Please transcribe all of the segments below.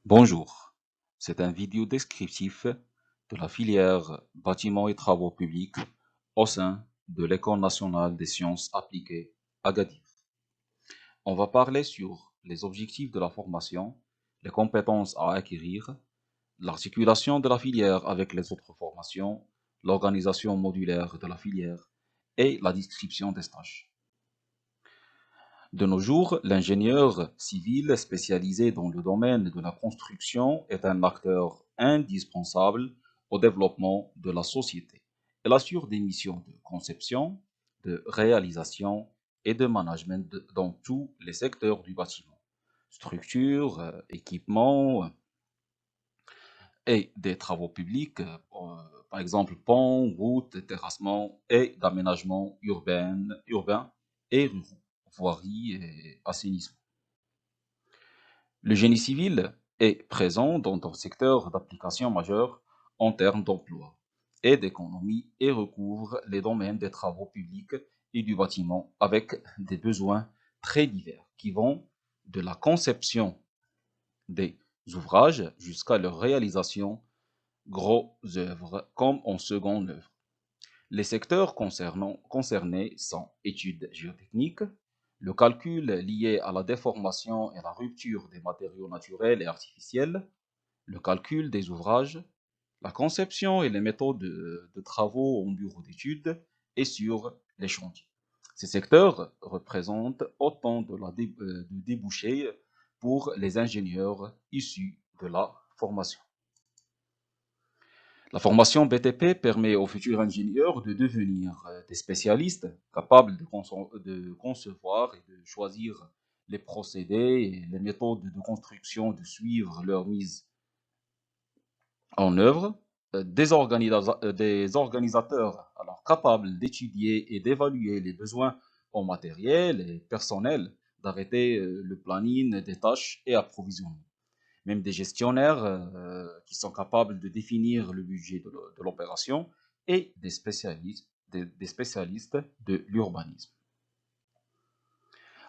Bonjour, c'est un vidéo descriptif de la filière bâtiments et travaux publics au sein de l'École nationale des sciences appliquées Agadir. On va parler sur les objectifs de la formation, les compétences à acquérir, l'articulation de la filière avec les autres formations, l'organisation modulaire de la filière et la description des stages. De nos jours, l'ingénieur civil spécialisé dans le domaine de la construction est un acteur indispensable au développement de la société. Il assure des missions de conception, de réalisation et de management dans tous les secteurs du bâtiment. Structures, équipements et des travaux publics, par exemple ponts, routes, terrassements et d'aménagements urbains et ruraux, voirie et assainissement. Le génie civil est présent dans un secteur d'application majeur en termes d'emploi et d'économie et recouvre les domaines des travaux publics et du bâtiment avec des besoins très divers qui vont de la conception des ouvrages jusqu'à leur réalisation gros œuvres comme en seconde œuvre. Les secteurs concernés sont études géotechniques, le calcul lié à la déformation et la rupture des matériaux naturels et artificiels, le calcul des ouvrages, la conception et les méthodes de travaux en bureau d'études et sur les chantiers. Ces secteurs représentent autant de débouchés pour les ingénieurs issus de la formation. La formation BTP permet aux futurs ingénieurs de devenir des spécialistes capables de concevoir et de choisir les procédés et les méthodes de construction, de suivre leur mise en œuvre, des organisateurs alors capables d'étudier et d'évaluer les besoins en matériel et personnel, d'arrêter le planning des tâches et approvisionnement. Même des gestionnaires qui sont capables de définir le budget de l'opération et des spécialistes de l'urbanisme.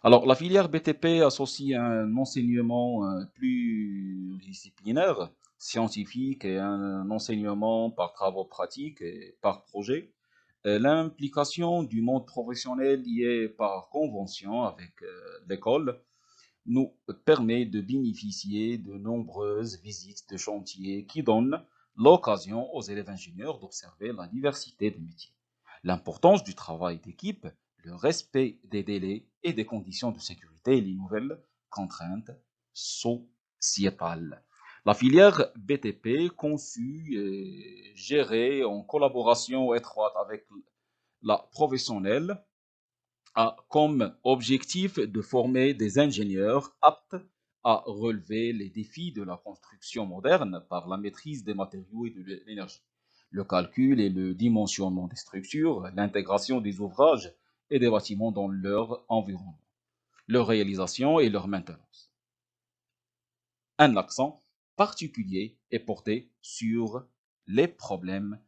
Alors, la filière BTP associe un enseignement pluridisciplinaire, scientifique et un enseignement par travaux pratiques et par projet. L'implication du monde professionnel lié par convention avec l'école nous permet de bénéficier de nombreuses visites de chantier qui donnent l'occasion aux élèves ingénieurs d'observer la diversité des métiers, l'importance du travail d'équipe, le respect des délais et des conditions de sécurité et les nouvelles contraintes sociétales. La filière BTP, conçue et gérée en collaboration étroite avec la professionnelle, a comme objectif de former des ingénieurs aptes à relever les défis de la construction moderne par la maîtrise des matériaux et de l'énergie, le calcul et le dimensionnement des structures, l'intégration des ouvrages et des bâtiments dans leur environnement, leur réalisation et leur maintenance. Un accent particulier est porté sur les problèmes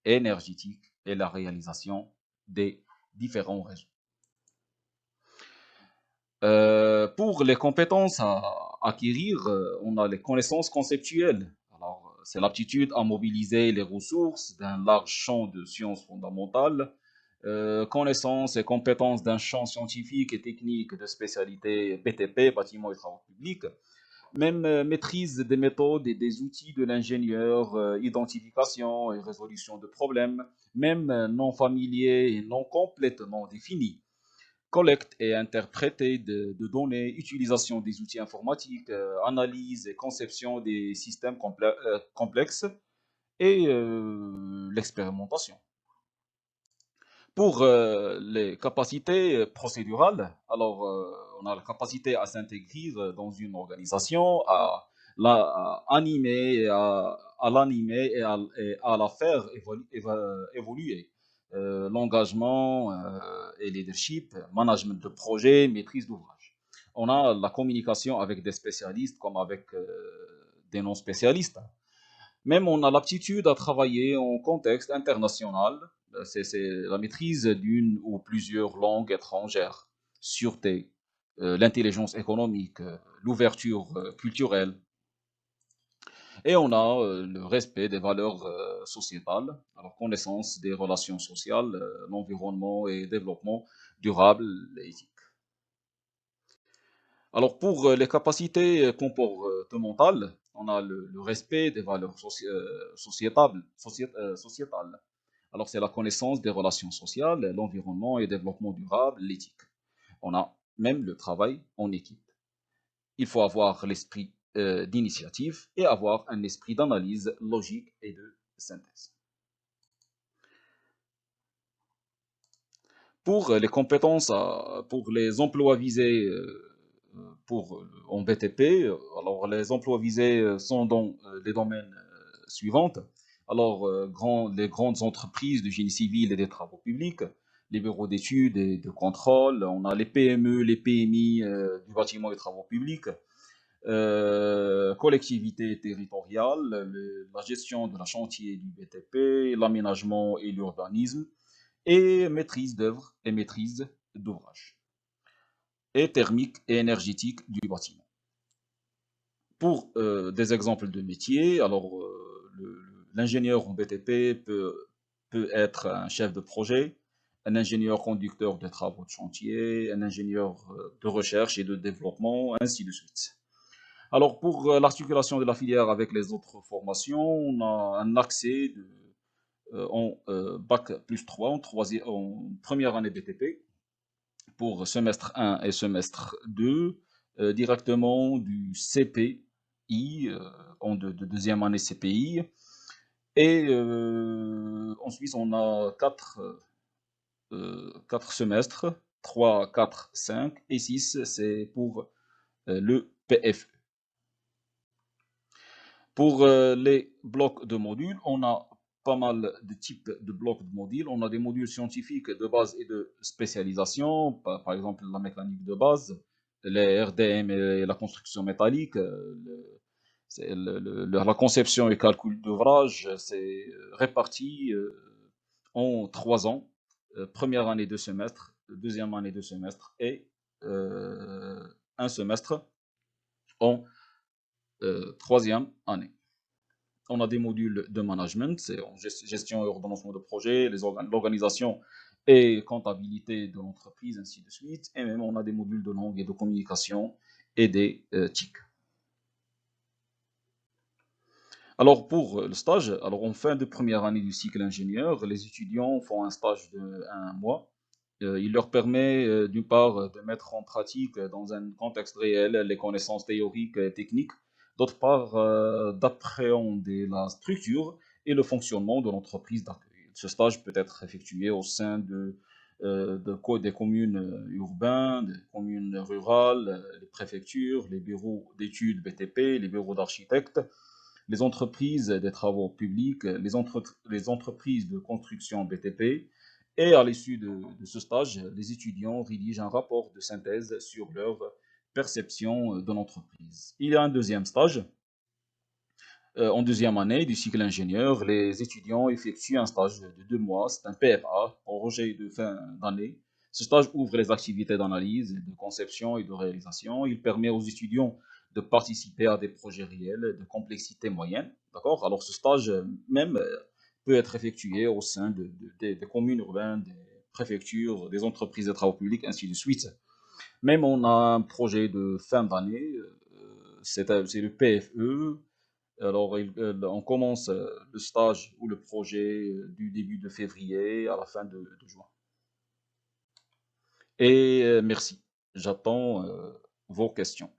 énergétiques et la réalisation des différents réseaux. Pour les compétences à acquérir, on a les connaissances conceptuelles. Alors, c'est l'aptitude à mobiliser les ressources d'un large champ de sciences fondamentales, connaissances et compétences d'un champ scientifique et technique de spécialité BTP, bâtiments et travaux publics, même maîtrise des méthodes et des outils de l'ingénieur, identification et résolution de problèmes, même non familiers et non complètement définis, collecte et interpréter de données, utilisation des outils informatiques, analyse et conception des systèmes complexes et l'expérimentation. Pour les capacités procédurales, alors on a la capacité à s'intégrer dans une organisation, à animer, à l'animer et à la faire évoluer. L'engagement et leadership, management de projet, maîtrise d'ouvrage. On a la communication avec des spécialistes comme avec des non-spécialistes. Même on a l'aptitude à travailler en contexte international. C'est la maîtrise d'une ou plusieurs langues étrangères, sûreté, l'intelligence économique, l'ouverture culturelle. Et on a le respect des valeurs sociétales, alors connaissance des relations sociales, l'environnement et développement durable et éthique. Alors pour les capacités comportementales, on a le respect des valeurs sociétales. Alors c'est la connaissance des relations sociales, l'environnement et développement durable, l'éthique. On a même le travail en équipe. Il faut avoir l'esprit d'initiative et avoir un esprit d'analyse logique et de synthèse. Pour les compétences, pour les emplois visés en BTP, alors les emplois visés sont dans les domaines suivants. Alors, les grandes entreprises de génie civil et des travaux publics, les bureaux d'études et de contrôle, on a les PME, les PMI du bâtiment et travaux publics, collectivités territoriales, la gestion de la chantier du BTP, l'aménagement et l'urbanisme, et maîtrise d'œuvre et maîtrise d'ouvrage, et thermique et énergétique du bâtiment. Pour des exemples de métiers, alors l'ingénieur en BTP peut être un chef de projet, un ingénieur conducteur de travaux de chantier, un ingénieur de recherche et de développement, ainsi de suite. Alors pour l'articulation de la filière avec les autres formations, on a un accès en bac plus 3 en première année BTP pour semestre 1 et semestre 2, directement du CPI, de deuxième année CPI. Et en Suisse, on a quatre semestres, 3, 4, 5 et 6, c'est pour le PF. Pour les blocs de modules, on a pas mal de types de blocs de modules. On a des modules scientifiques de base et de spécialisation, par exemple la mécanique de base, les RDM et la construction métallique, la conception et calcul d'ouvrage, c'est réparti en 3 ans. Première année de semestre, deuxième année de semestre et un semestre en troisième année. On a des modules de management, c'est en gestion et ordonnancement de projet, l'organisation et comptabilité de l'entreprise, ainsi de suite. Et même on a des modules de langue et de communication et des TIC. Alors pour le stage, alors en fin de première année du cycle ingénieur, les étudiants font un stage de 1 mois. Il leur permet d'une part de mettre en pratique dans un contexte réel les connaissances théoriques et techniques, d'autre part d'appréhender la structure et le fonctionnement de l'entreprise d'accueil. Ce stage peut être effectué au sein des communes urbaines, des communes rurales, les préfectures, les bureaux d'études BTP, les bureaux d'architectes, les entreprises des travaux publics, les entreprises de construction BTP. Et à l'issue de ce stage, les étudiants rédigent un rapport de synthèse sur leur perception de l'entreprise. Il y a un deuxième stage. En deuxième année du cycle ingénieur, les étudiants effectuent un stage de 2 mois. C'est un PFA, projet de fin d'année. Ce stage ouvre les activités d'analyse, de conception et de réalisation. Il permet aux étudiants de participer à des projets réels de complexité moyenne. D'accord? Alors ce stage même peut être effectué au sein des communes urbaines, des préfectures, des entreprises de travaux publics, ainsi de suite. Même on a un projet de fin d'année, c'est le PFE. Alors, on commence le stage ou le projet du début de février à la fin de juin. Et merci. J'attends vos questions.